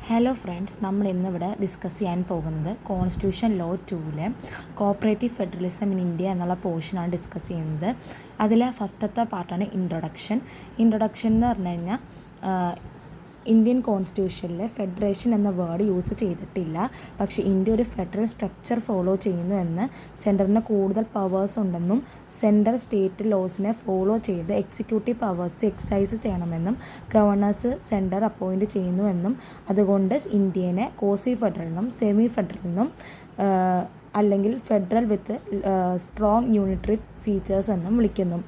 Hello friends, നമ്മൾ ഇന്നിവിടെ discuss ചെയ്യാൻ പോകുന്നത് കോൺസ്റ്റിറ്റ്യൂഷൻ ലോ 2-ലെ കോപ്പറേറ്റീവ് ഫെഡറലിസം ഇൻ ഇന്ത്യ എന്നുള്ള പോർഷനാണ് ഡിസ്കസ് ചെയ്യുന്നത്. അതിലെ ഫസ്റ്റത്തെ പാർട്ടാണ് ഇൻട്രൊഡക്ഷൻ എന്ന് പറഞ്ഞു കഴിഞ്ഞാൽ ഇന്ത്യൻ കോൺസ്റ്റിറ്റ്യൂഷനിൽ ഫെഡറേഷൻ എന്ന വേർഡ് യൂസ് ചെയ്തിട്ടില്ല. പക്ഷേ ഇന്ത്യ ഒരു ഫെഡറൽ സ്ട്രക്ചർ ഫോളോ ചെയ്യുന്നു എന്ന് സെൻറ്ററിന് കൂടുതൽ പവേഴ്സ് ഉണ്ടെന്നും സെൻട്രൽ സ്റ്റേറ്റ് ലോസിനെ ഫോളോ ചെയ്ത് എക്സിക്യൂട്ടീവ് പവേഴ്സ് എക്സസൈസ് ചെയ്യണമെന്നും ഗവർണേഴ്സ് സെൻറ്റർ അപ്പോയിൻറ്റ് ചെയ്യുന്നുവെന്നും അതുകൊണ്ട് ഇന്ത്യനെ കോസി ഫെഡറൽ എന്നും സെമി ഫെഡറൽ എന്നും അല്ലെങ്കിൽ ഫെഡറൽ വിത്ത് സ്ട്രോങ് യൂണിറ്ററി ഫീച്ചേഴ്സ് എന്നും വിളിക്കുന്നു.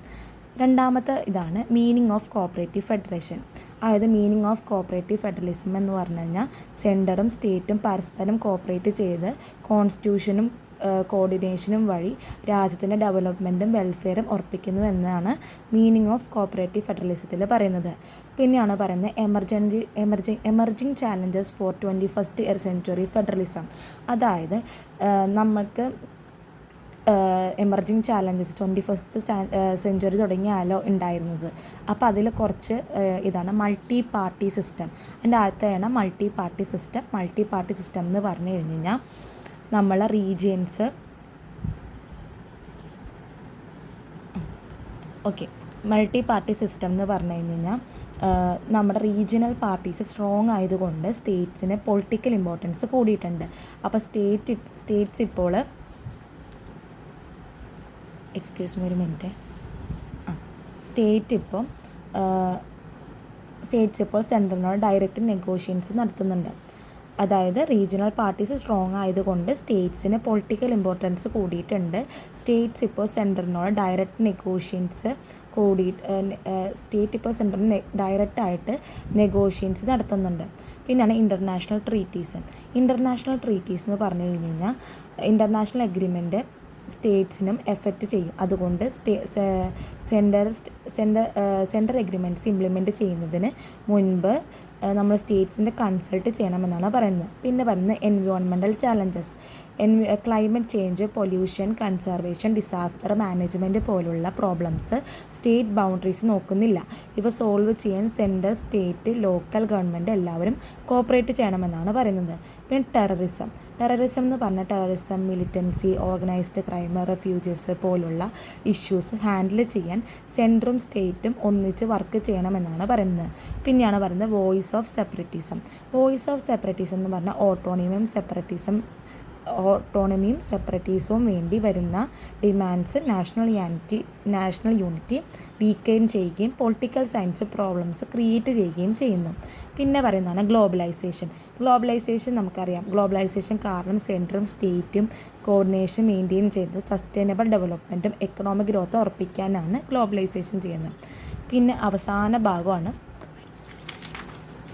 രണ്ടാമത്തെ ഇതാണ് മീനിങ് ഓഫ് കോപ്പറേറ്റീവ് ഫെഡറേഷൻ. അതായത് മീനിങ് ഓഫ് കോപ്പറേറ്റീവ് ഫെഡറലിസം എന്ന് പറഞ്ഞു കഴിഞ്ഞാൽ സെൻറ്ററും സ്റ്റേറ്റും പരസ്പരം കോപ്പറേറ്റ് ചെയ്ത് കോൺസ്റ്റിറ്റ്യൂഷനും കോർഡിനേഷനും വഴി രാജ്യത്തിൻ്റെ ഡെവലപ്മെൻറ്റും വെൽഫെയറും ഉറപ്പിക്കുന്നു എന്നാണ് മീനിങ് ഓഫ് കോപ്പറേറ്റീവ് ഫെഡറലിസത്തിൽ പറയുന്നത്. പിന്നെയാണ് പറയുന്നത് emerging challenges for 21st century federalism. അതായത് നമുക്ക് എമർജിങ് ചാലഞ്ചസ് 21st സെഞ്ച്വറി തുടങ്ങിയാലോ ഉണ്ടായിരുന്നത്. അപ്പോൾ അതിൽ കുറച്ച് ഇതാണ് മൾട്ടി പാർട്ടി സിസ്റ്റം. അതിൻ്റെ ആദ്യത്തെയാണ് മൾട്ടി പാർട്ടി സിസ്റ്റം എന്ന് പറഞ്ഞു കഴിഞ്ഞ് കഴിഞ്ഞാൽ നമ്മളെ റീജിയൻസ് മൾട്ടി പാർട്ടി സിസ്റ്റം എന്ന് പറഞ്ഞു കഴിഞ്ഞ് കഴിഞ്ഞാൽ നമ്മുടെ റീജിയണൽ പാർട്ടീസ് സ്ട്രോങ് ആയതുകൊണ്ട് സ്റ്റേറ്റ്സിന് പൊളിറ്റിക്കൽ ഇമ്പോർട്ടൻസ് കൂടിയിട്ടുണ്ട്. അപ്പോൾ സ്റ്റേറ്റ്സ് ഇപ്പോൾ സ്റ്റേറ്റ്സ് ഇപ്പോൾ സെൻട്രലിനോട് ഡയറക്റ്റ് നെഗോഷിയേഷൻസ് നടത്തുന്നുണ്ട്. അതായത് റീജിയണൽ പാർട്ടീസ് സ്ട്രോങ് ആയതുകൊണ്ട് സ്റ്റേറ്റ്സിന് പൊളിറ്റിക്കൽ ഇമ്പോർട്ടൻസ് കൂടിയിട്ടുണ്ട്. സ്റ്റേറ്റ്സ് ഇപ്പോൾ സെൻട്രലിനോട് ഡയറക്റ്റ് നെഗോഷിയേഷൻസ് സ്റ്റേറ്റ് ഇപ്പോൾ സെൻട്രലിന് ഡയറക്റ്റായിട്ട് നെഗോഷിയേഷൻസ് നടത്തുന്നുണ്ട്. പിന്നെയാണ് ഇൻ്റർനാഷണൽ ട്രീറ്റീസ് എന്ന് പറഞ്ഞു കഴിഞ്ഞ് കഴിഞ്ഞാൽ ഇൻ്റർനാഷണൽ അഗ്രിമെൻറ്റ് സ്റ്റേറ്റ്സിനും എഫക്റ്റ് ചെയ്യും. അതുകൊണ്ട് സെൻട്രൽ എഗ്രിമെൻറ്റ്സ് ഇംപ്ലിമെൻറ്റ് ചെയ്യുന്നതിന് മുൻപ് നമ്മൾ സ്റ്റേറ്റ്സിൻ്റെ കൺസൾട്ട് ചെയ്യണമെന്നാണ് പറയുന്നത്. പിന്നെ പറയുന്നത് environmental challenges. Climate change, pollution, conservation, disaster management പോലുള്ള പ്രോബ്ലംസ് സ്റ്റേറ്റ് ബൗണ്ടറീസ് നോക്കുന്നില്ല. ഇവ സോൾവ് ചെയ്യാൻ സെൻട്രൽ, സ്റ്റേറ്റ്, ലോക്കൽ ഗവൺമെൻറ് എല്ലാവരും കോപ്പറേറ്റ് ചെയ്യണമെന്നാണ് പറയുന്നത്. പിന്നെ ടെററിസം എന്ന് പറഞ്ഞാൽ മിലിറ്റൻസി, ഓർഗനൈസ്ഡ് ക്രൈം, റെഫ്യൂജീസ് പോലുള്ള ഇഷ്യൂസ് ഹാൻഡിൽ ചെയ്യാൻ സെൻട്രും സ്റ്റേറ്റും ഒന്നിച്ച് വർക്ക് ചെയ്യണമെന്നാണ് പറയുന്നത്. പിന്നെയാണ് പറയുന്നത് വോയിസ് ഓഫ് സെപ്പറേറ്റിസം എന്ന് പറഞ്ഞാൽ ഓട്ടോണമിയും സെപ്പറേറ്റീസവും വേണ്ടി വരുന്ന ഡിമാൻഡ്സ് നാഷണൽ യൂണിറ്റി വീക്കെയിൻ ചെയ്യുകയും പൊളിറ്റിക്കൽ സയൻസ് പ്രോബ്ലംസ് ക്രിയേറ്റ് ചെയ്യുകയും ചെയ്യുന്നു. പിന്നെ പറയുന്നതാണ് ഗ്ലോബലൈസേഷൻ നമുക്കറിയാം. ഗ്ലോബലൈസേഷൻ കാരണം സെൻട്രും സ്റ്റേറ്റും കോർഡിനേഷൻ മെയിൻറ്റെയിൻ ചെയ്ത് സസ്റ്റൈനബിൾ ഡെവലപ്മെൻറ്റും എക്കണോമിക് ഗ്രോത്ത് ഉറപ്പിക്കാനാണ് ഗ്ലോബലൈസേഷൻ ചെയ്യുന്നത്. പിന്നെ അവസാന ഭാഗമാണ്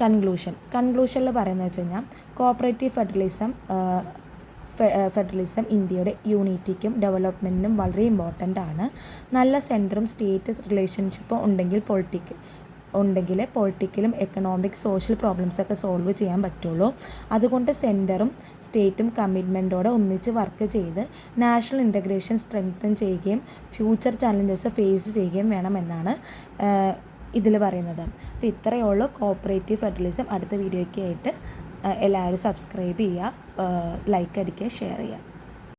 കൺക്ലൂഷനിൽ പറയുന്നത് വെച്ച് കഴിഞ്ഞാൽ കോപ്പറേറ്റീവ് ഫെഡറലിസം ഇന്ത്യയുടെ യൂണിറ്റിക്കും ഡെവലപ്മെൻറ്റിനും വളരെ ഇമ്പോർട്ടൻ്റ് ആണ്. നല്ല സെൻട്രും സ്റ്റേറ്റ് റിലേഷൻഷിപ്പും ഉണ്ടെങ്കിൽ പൊളിറ്റിക്കലും എക്കണോമിക് സോഷ്യൽ പ്രോബ്ലംസൊക്കെ സോൾവ് ചെയ്യാൻ പറ്റുള്ളൂ. അതുകൊണ്ട് സെൻറ്ററും സ്റ്റേറ്റും കമ്മിറ്റ്മെൻറ്റോടെ ഒന്നിച്ച് വർക്ക് ചെയ്ത് നാഷണൽ ഇൻ്റഗ്രേഷൻ സ്ട്രെങ്തൻ ചെയ്യുകയും ഫ്യൂച്ചർ ചാലഞ്ചസ് ഫേസ് ചെയ്യുകയും വേണമെന്നാണ് ഇതിൽ പറയുന്നത്. അപ്പോൾ ഇത്രയേ ഉള്ളൂ കോപ്പറേറ്റീവ് ഫെഡറലിസം. അടുത്ത വീഡിയോയ്ക്കായിട്ട് എല്ലാവരും സബ്സ്ക്രൈബ് ചെയ്യുക, ലൈക്ക് അടിക്കുക, ഷെയർ ചെയ്യുക.